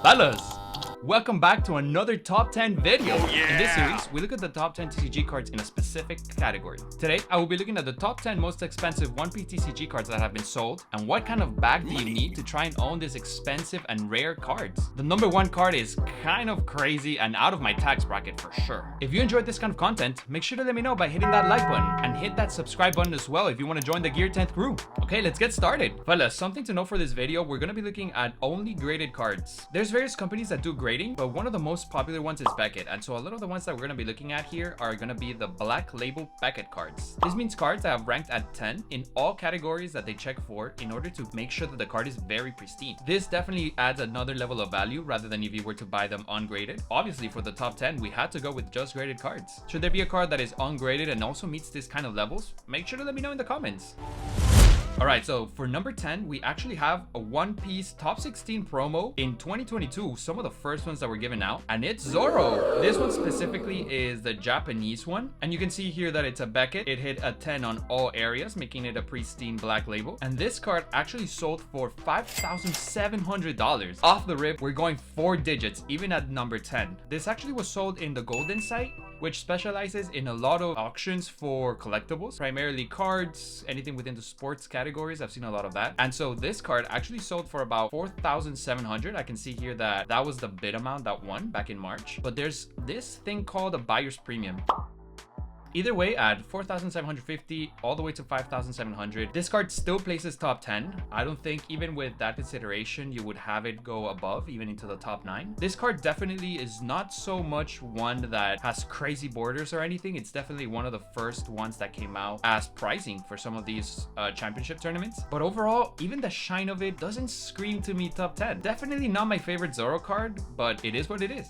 Fellas, welcome back to another top 10 video. yeah. In this series, we look at the top 10 TCG cards in a specific category. Today, I will be looking at the top 10 most expensive 1P TCG cards that have been sold and what kind of bag do you need to try and own these expensive and rare cards. The number one card is kind of crazy and out of my tax bracket for sure. If you enjoyed this kind of content, make sure to let me know by hitting that like button and hit that subscribe button as well if you want to join the geartenth crew. Okay, let's get started. Fellas, something to know for this video, we're going to be looking at only graded cards. There's various companies that do grading, but one of the most popular ones is Beckett, and so a lot of the ones that we're going to be looking at here are going to be the black label Beckett cards. This means cards that have ranked at 10 in all categories that they check for in order to make sure that the card is very pristine. This definitely adds another level of value rather than if you were to buy them ungraded. Obviously, for the top 10, we had to go with just graded cards. Should there be a card that is ungraded and also meets this kind of levels, make sure to let me know in the comments. Alright, so for number 10, we actually have a One Piece top 16 promo in 2022, some of the first ones that were given out, and it's Zoro. This one specifically is the Japanese one, and you can see here that it's a Beckett. It hit a 10 on all areas, making it a pristine black label, and this card actually sold for $5,700. Off the rip, we're going 4 digits, even at number 10. This actually was sold in the Golden site, which specializes in a lot of auctions for collectibles, primarily cards, anything within the sports categories. I've seen a lot of that. And so this card actually sold for about $4,700. I can see here that that was the bid amount that won back in March. But there's this thing called a buyer's premium. Either way, at $4,750 all the way to $5,700, this card still places top 10. I don't think even with that consideration, you would have it go above, even into the top 9. This card definitely is not so much one that has crazy borders or anything. It's definitely one of the first ones that came out as pricing for some of these championship tournaments. But overall, even the shine of it doesn't scream to me top 10. Definitely not my favorite Zoro card, but it is what it is.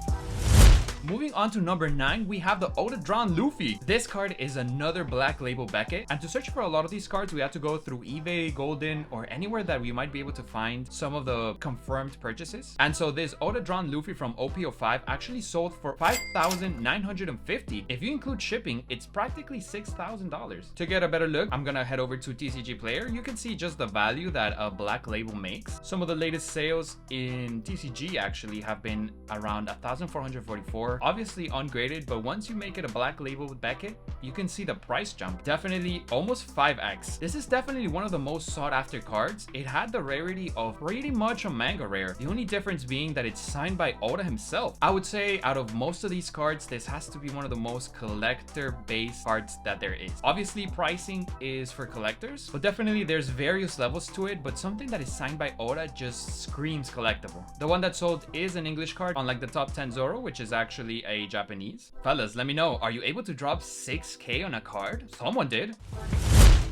Moving on to number 9, we have the Drawn Luffy. This card is another black label Beckett, and to search for a lot of these cards, we have to go through eBay, Golden, or anywhere that we might be able to find some of the confirmed purchases. And so this Drawn Luffy from OP05 actually sold for $5,950. If you include shipping, it's practically $6,000. To get a better look, I'm gonna head over to TCG Player. You can see just the value that a black label makes. Some of the latest sales in TCG actually have been around 1,444. Obviously ungraded, but once you make it a black label with Beckett, you can see the price jump. Definitely almost 5x. This is definitely one of the most sought after cards. It had the rarity of pretty much a manga rare. The only difference being that it's signed by Oda himself. I would say out of most of these cards, this has to be one of the most collector based cards that there is. Obviously pricing is for collectors, but definitely there's various levels to it, but something that is signed by Oda just screams collectible. The one that sold is an English card, unlike the top 10 Zoro, which is actually a Japanese. Fellas, let me know, are you able to drop 6K on a card? Someone did.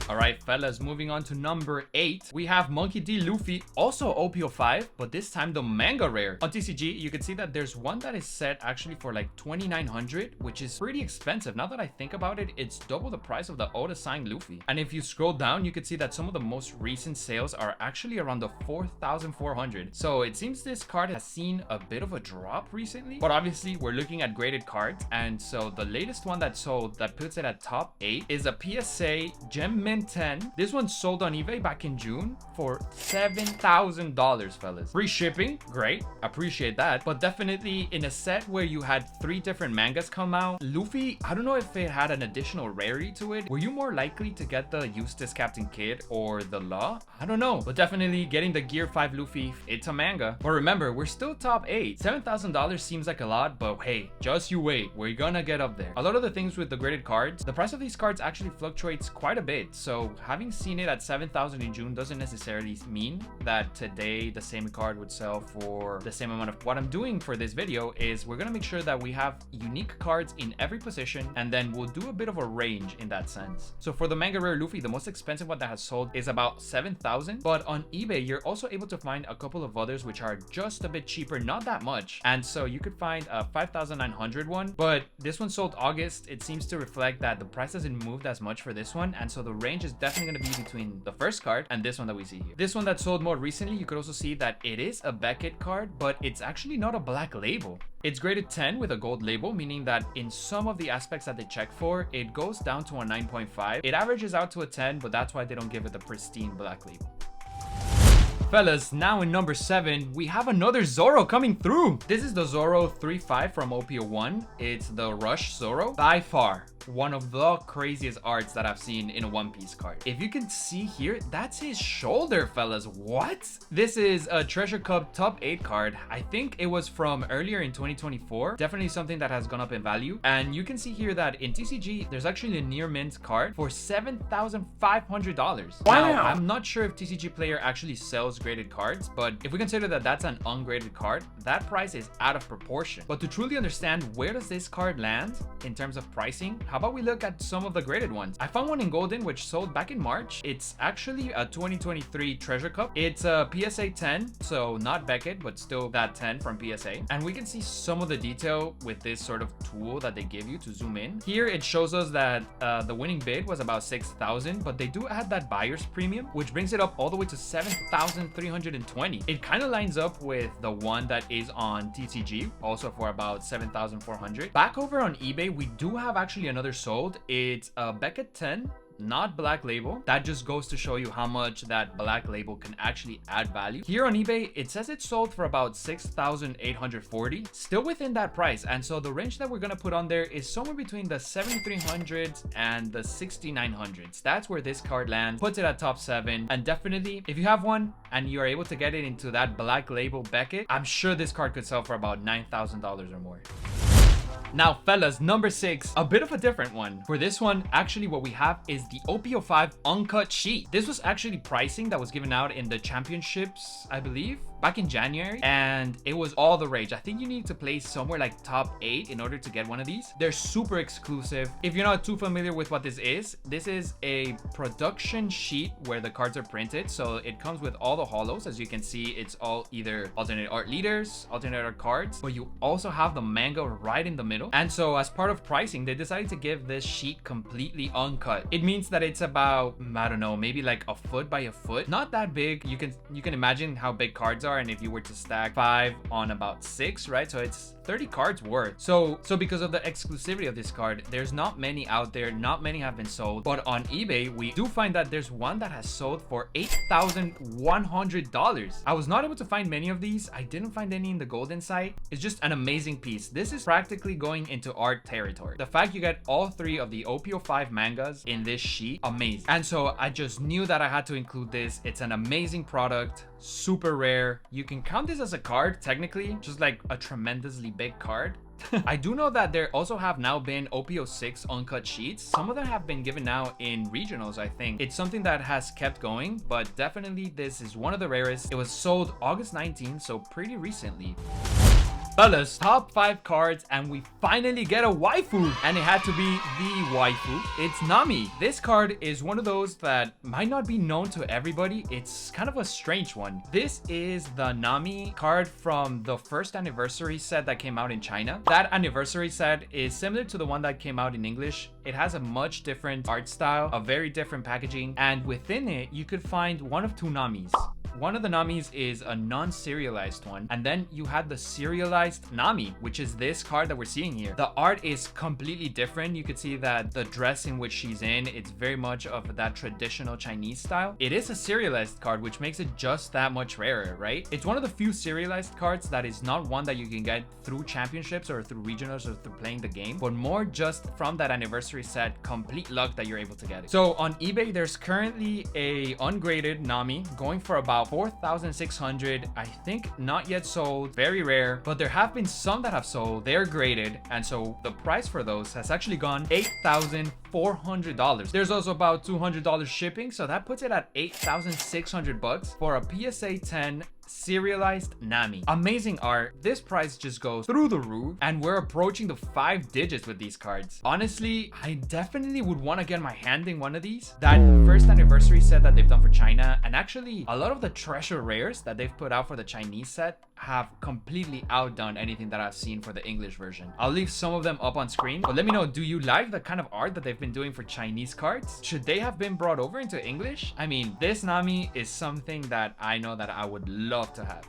Alright, fellas, moving on to number 8, we have Monkey D. Luffy, also OP05, but this time the manga rare. On TCG, you can see that there's one that is set actually for like $2,900, which is pretty expensive. Now that I think about it, it's double the price of the Oda signed Luffy. And if you scroll down, you can see that some of the most recent sales are actually around the $4,400. So it seems this card has seen a bit of a drop recently, but obviously we're looking at graded cards. And so the latest one that sold that puts it at top 8 is a PSA Gem Mint 10. This one sold on eBay back in June for $7,000, fellas. Free shipping, great, appreciate that. But definitely in a set where you had 3 different mangas come out, Luffy, I don't know if it had an additional rarity to it. Were you more likely to get the Eustace Captain Kidd or the Law? I don't know, but definitely getting the Gear 5 Luffy, it's a manga. But remember, we're still top 8. $7,000 seems like a lot, but hey, just you wait, we're gonna get up there. A lot of the things with the graded cards, the price of these cards actually fluctuates quite a bit. So having seen it at 7,000 in June doesn't necessarily mean that today the same card would sell for the same amount of. What I'm doing for this video is we're gonna make sure that we have unique cards in every position, and then we'll do a bit of a range in that sense. So for the manga rare Luffy, the most expensive one that has sold is about 7,000, but on eBay you're also able to find a couple of others which are just a bit cheaper, not that much. And so you could find a 5,900 one, but this one sold August. It seems to reflect that the price hasn't moved as much for this one, and so the range is definitely going to be between the first card and this one that we see here. This one that sold more recently, you could also see that it is a Beckett card, but it's actually not a black label. It's graded 10 with a gold label, meaning that in some of the aspects that they check for, it goes down to a 9.5. It averages out to a 10, but that's why they don't give it the pristine black label. Fellas, now in number 7, we have another Zoro coming through. This is the Zoro 3-5 from OP01. It's the Rush Zoro. By far, one of the craziest arts that I've seen in a One Piece card. If you can see here, that's his shoulder, fellas. What? This is a Treasure Cup top 8 card. I think it was from earlier in 2024. Definitely something that has gone up in value. And you can see here that in TCG, there's actually a near mint card for $7,500. Wow. Now, I'm not sure if TCG Player actually sells graded cards, but if we consider that that's an ungraded card, that price is out of proportion. But to truly understand where does this card land in terms of pricing, how about we look at some of the graded ones? I found one in Golden which sold back in March. It's actually a 2023 Treasure Cup. It's a PSA 10, so not Beckett, but still that 10 from PSA. And we can see some of the detail with this sort of tool that they give you to zoom in. Here it shows us that the winning bid was about 6,000, but they do add that buyer's premium, which brings it up all the way to 7,320. It kind of lines up with the one that is on TCG, also for about 7,400. Back over on eBay, we do have actually another sold. It's a Beckett 10, not black label. That just goes to show you how much that black label can actually add value. Here on eBay, it says it sold for about 6,840, still within that price. And so the range that we're gonna put on there is somewhere between the 7,300s and the 6,900s. That's where this card lands, puts it at top 7. And definitely, if you have one and you are able to get it into that black label Beckett, I'm sure this card could sell for about $9,000 or more. Now, fellas, number 6, a bit of a different one. For this one, actually what we have is the OP05 uncut sheet. This was actually pricing that was given out in the championships, I believe, back in January, and it was all the rage. I think you need to place somewhere like top 8 in order to get one of these. They're super exclusive. If you're not too familiar with what this is a production sheet where the cards are printed. So it comes with all the holos. As you can see, it's all either alternate art leaders, alternate art cards, but you also have the manga right in the middle. And so as part of pricing, they decided to give this sheet completely uncut. It means that it's about, I don't know, maybe like a foot by a foot. Not that big. You can imagine how big cards are, and if you were to stack 5 on about 6, right? So it's 30 cards worth. So because of the exclusivity of this card, there's not many out there, not many have been sold. But on eBay, we do find that there's one that has sold for $8,100. I was not able to find many of these. I didn't find any in the Golden site. It's just an amazing piece. This is practically going into art territory. The fact you get all 3 of the OP05 mangas in this sheet, amazing. And so I just knew that I had to include this. It's an amazing product, super rare. You can count this as a card technically, just like a tremendously big card. I do know that there also have now been OP06 uncut sheets. Some of them have been given out in regionals, I think. It's something that has kept going, but definitely this is one of the rarest. It was sold August 19th, so pretty recently. Fellas, top 5 cards, and we finally get a waifu, and it had to be the waifu. It's Nami. This card is one of those that might not be known to everybody. It's kind of a strange one. This is the Nami card from the first anniversary set that came out in China. That anniversary set is similar to the one that came out in English. It has a much different art style, a very different packaging, and within it, you could find one of 2 Namis. One of the Namis is a non-serialized one, and then you had the serialized Nami, which is this card that we're seeing here. The art is completely different. You could see that the dress in which she's in, it's very much of that traditional Chinese style. It is a serialized card, which makes it just that much rarer, right? It's one of the few serialized cards that is not one that you can get through championships or through regionals or through playing the game, but more just from that anniversary set, complete luck that you're able to get it. So on eBay, there's currently a ungraded Nami going for about 4,600. I think not yet sold, very rare, but there have been some that have sold. They're graded, and so the price for those has actually gone $8,400. There's also about $200 shipping, so that puts it at $8,600 for a PSA 10 serialized Nami. Amazing art. This price just goes through the roof, and we're approaching the 5 digits with these cards. Honestly, I definitely would want to get my hand in one of these. That first anniversary set that they've done for China, and actually a lot of the treasure rares that they've put out for the Chinese set have completely outdone anything that I've seen for the English version. I'll leave some of them up on screen, but let me know, do you like the kind of art that they've been doing for Chinese cards? Should they have been brought over into English? I mean, this Nami is something that I know that I would love to have.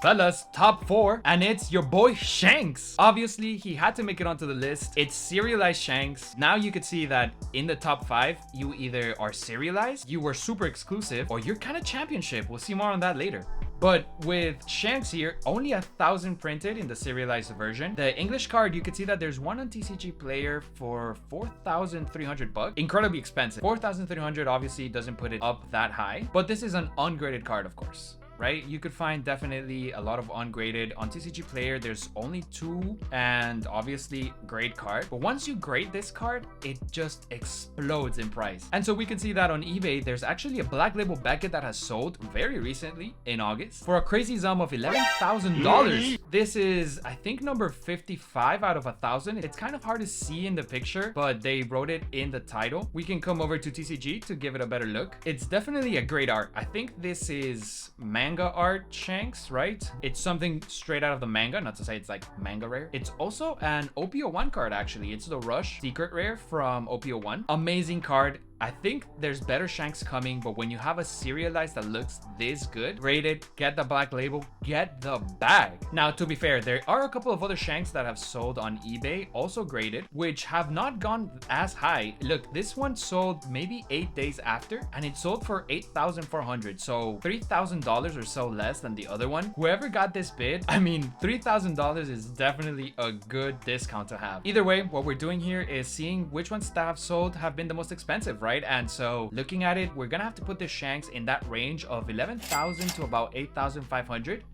Fellas, top 4, and it's your boy Shanks. Obviously, he had to make it onto the list. It's serialized Shanks. Now you could see that in the top 5, you either are serialized, you were super exclusive, or you're kind of championship. We'll see more on that later. But with Shanks here, only 1,000 printed in the serialized version. The English card, you can see that there's one on TCG Player for 4,300 bucks. Incredibly expensive. 4,300 obviously doesn't put it up that high, but this is an ungraded card, of course. Right? You could find definitely a lot of ungraded on TCG Player. There's only 2 and obviously great card. But once you grade this card, it just explodes in price. And so we can see that on eBay, there's actually a Black Label Beckett that has sold very recently in August for a crazy sum of $11,000. This is, I think, number 55 out of 1,000. It's kind of hard to see in the picture, but they wrote it in the title. We can come over to TCG to give it a better look. It's definitely a great art. I think this is manga art Shanks, right? It's something straight out of the manga, not to say it's like manga rare. It's also an OP01 card, actually. It's the Rush Secret Rare from OP01. Amazing card. I think there's better Shanks coming, but when you have a serialized that looks this good, grade it, get the Black Label, get the bag. Now, to be fair, there are a couple of other Shanks that have sold on eBay, also graded, which have not gone as high. Look, this one sold maybe 8 days after, and it sold for $8,400, so $3,000 or so less than the other one. Whoever got this bid, I mean, $3,000 is definitely a good discount to have. Either way, what we're doing here is seeing which ones that have sold have been the most expensive, right? And so looking at it, we're gonna have to put the Shanks in that range of 11,000 to about 8,500.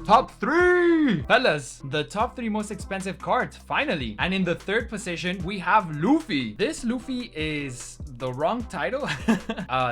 Top 3! Fellas, the top 3 most expensive cards, finally. And in the 3rd position, we have Luffy. This Luffy is the wrong title.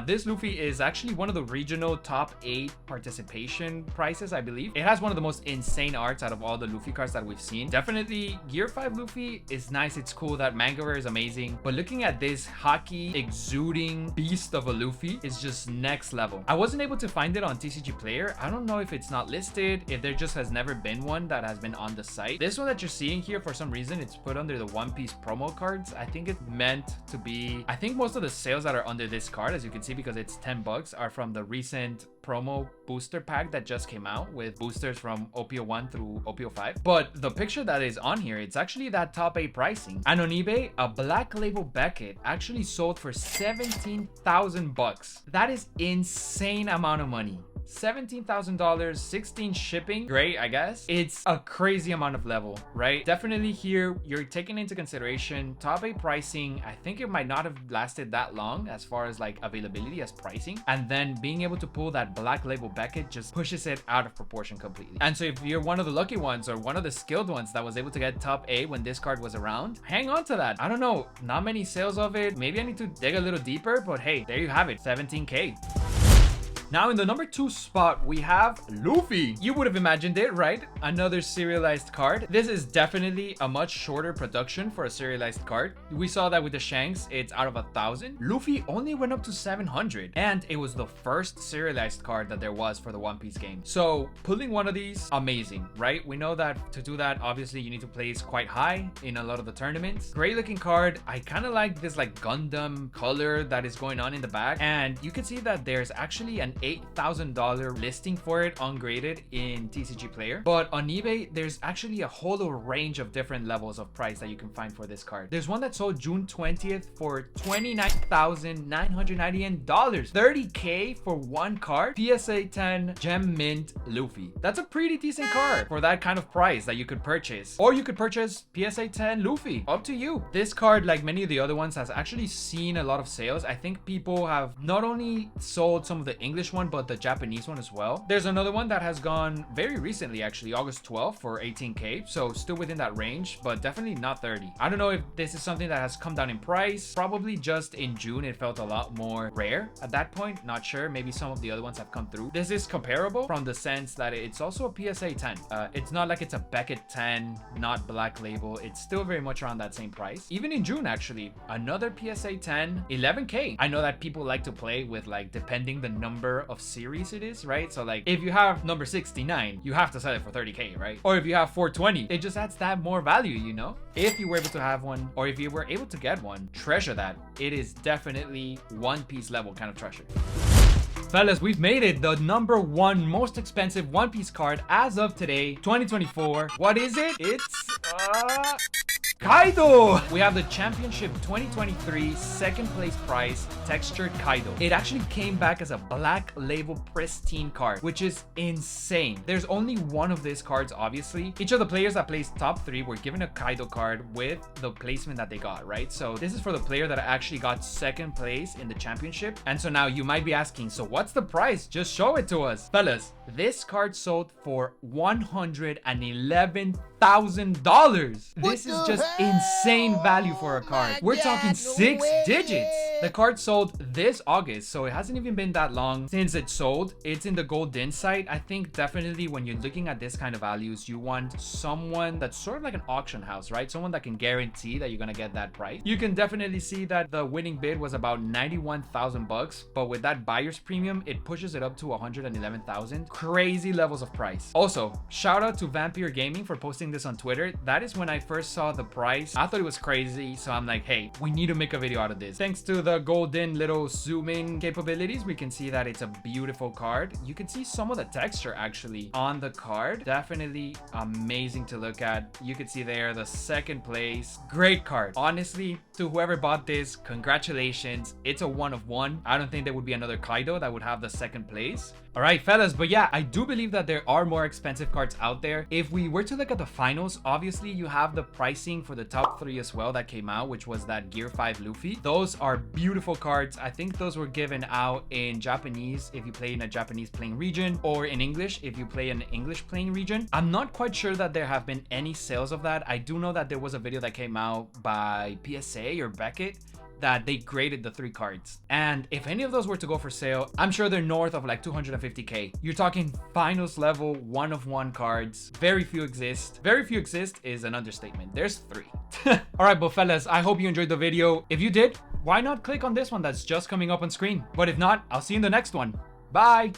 This Luffy is actually one of the regional top 8 participation prices, I believe. It has one of the most insane arts out of all the Luffy cards that we've seen. Definitely, Gear 5 Luffy is nice. It's cool. That manga rare is amazing. But looking at this hockey exuding beast of a Luffy is just next level. I wasn't able to find it on TCG Player. I don't know if it's not listed, if there just has never been one that has been on the site. This one that you're seeing here, for some reason, it's put under the One Piece promo cards. I think it's meant to be, I think most of the sales that are under this card, as you can see, because it's 10 bucks, are from the recent promo booster pack that just came out with boosters from OP01 through OP05. But the picture that is on here, it's actually that top 8 pricing. And on eBay, a Black Label Beckett actually sold for 17,000 bucks. That is insane amount of money. $17,000, 16 shipping. Great, I guess. It's a crazy amount of level, right? Definitely here, you're taking into consideration top 8 pricing. I think it might not have lasted that long as far as like availability as pricing. And then being able to pull that Black Label Beckett just pushes it out of proportion completely. And so if you're one of the lucky ones or one of the skilled ones that was able to get top 8 when this card was around, hang on to that. I don't know, not many sales of it. Maybe I need to dig a little deeper, but hey, there you have it, 17K. Now in the number 2 spot, we have Luffy. You would have imagined it, right? Another serialized card. This is definitely a much shorter production for a serialized card. We saw that with the Shanks, it's out of 1,000. Luffy only went up to 700, and it was the first serialized card that there was for the One Piece game. So pulling one of these, amazing, right? We know that to do that, obviously you need to place quite high in a lot of the tournaments. Great looking card. I kind of like this like Gundam color that is going on in the back, and you can see that there's actually an $8,000 listing for it ungraded in TCG Player. But on eBay, there's actually a whole range of different levels of price that you can find for this card. There's one that sold June 20th for $29,990. $30K for one card. PSA 10 Gem Mint Luffy. That's a pretty decent card for that kind of price that you could purchase. Or you could purchase PSA 10 Luffy. Up to you. This card, like many of the other ones, has actually seen a lot of sales. I think people have not only sold some of the English one, but the Japanese one as well. There's another one that has gone very recently, actually August 12th for 18K, so still within that range, but definitely not 30. I don't know if this is something that has come down in price. Probably just in June it felt a lot more rare at that point. Not sure, maybe some of the other ones have come through. This is comparable from the sense that it's also a PSA 10. It's not like it's a Beckett 10, not Black Label. It's still very much around that same price. Even in June, actually, another PSA 10, 11K. I know that people like to play with like depending the number of series it is, right? So like if you have number 69, you have to sell it for 30K, right? Or if you have 420, it just adds that more value, you know? If you were able to have one, or if you were able to get one, treasure that. It is definitely One Piece level kind of treasure. Fellas, we've made it. The #1 most expensive One Piece card as of today, 2024. What is it? It's Kaido! We have the Championship 2023 second place prize textured Kaido. It actually came back as a black label pristine card, which is insane. There's only one of these cards, obviously. Each of the players that placed top 3 were given a Kaido card with the placement that they got, right? So this is for the player that actually got second place in the championship. And so now you might be asking, so what's the price? Just show it to us. Fellas, this card sold for $111,000. This is just insane value for a card. We're talking 6 digits. The card sold this August, so it hasn't even been that long since it sold. It's in the Golden site. I think definitely when you're looking at this kind of values, you want someone that's sort of like an auction house, right? Someone that can guarantee that you're gonna get that price. You can definitely see that the winning bid was about 91,000 bucks, but with that buyer's premium, it pushes it up to 111,000. Crazy levels of price. Also, shout out to Vampire Gaming for posting this on Twitter. That is when I first saw the price. I thought it was crazy, so I'm like, hey, we need to make a video out of this. Thanks to the Golden little zoom in capabilities, we can see that it's a beautiful card. You can see some of the texture actually on the card. Definitely amazing to look at. You can see there the second place. Great card. Honestly, to whoever bought this, congratulations. It's a 1 of 1. I don't think there would be another Kaido that would have the second place. All right, fellas, but yeah, I do believe that there are more expensive cards out there. If we were to look at the finals, obviously you have the pricing for the top 3 as well that came out, which was that Gear 5 Luffy. Those are beautiful cards. I think those were given out in Japanese if you play in a Japanese playing region, or in English if you play in an English playing region. I'm not quite sure that there have been any sales of that. I do know that there was a video that came out by PSA or Beckett that they graded the 3 cards. And if any of those were to go for sale, I'm sure they're north of like 250K. You're talking finals level 1 of 1 cards. Very few exist. Very few exist is an understatement. There's 3. All right, but fellas, I hope you enjoyed the video. If you did, why not click on this one that's just coming up on screen? But if not, I'll see you in the next one. Bye.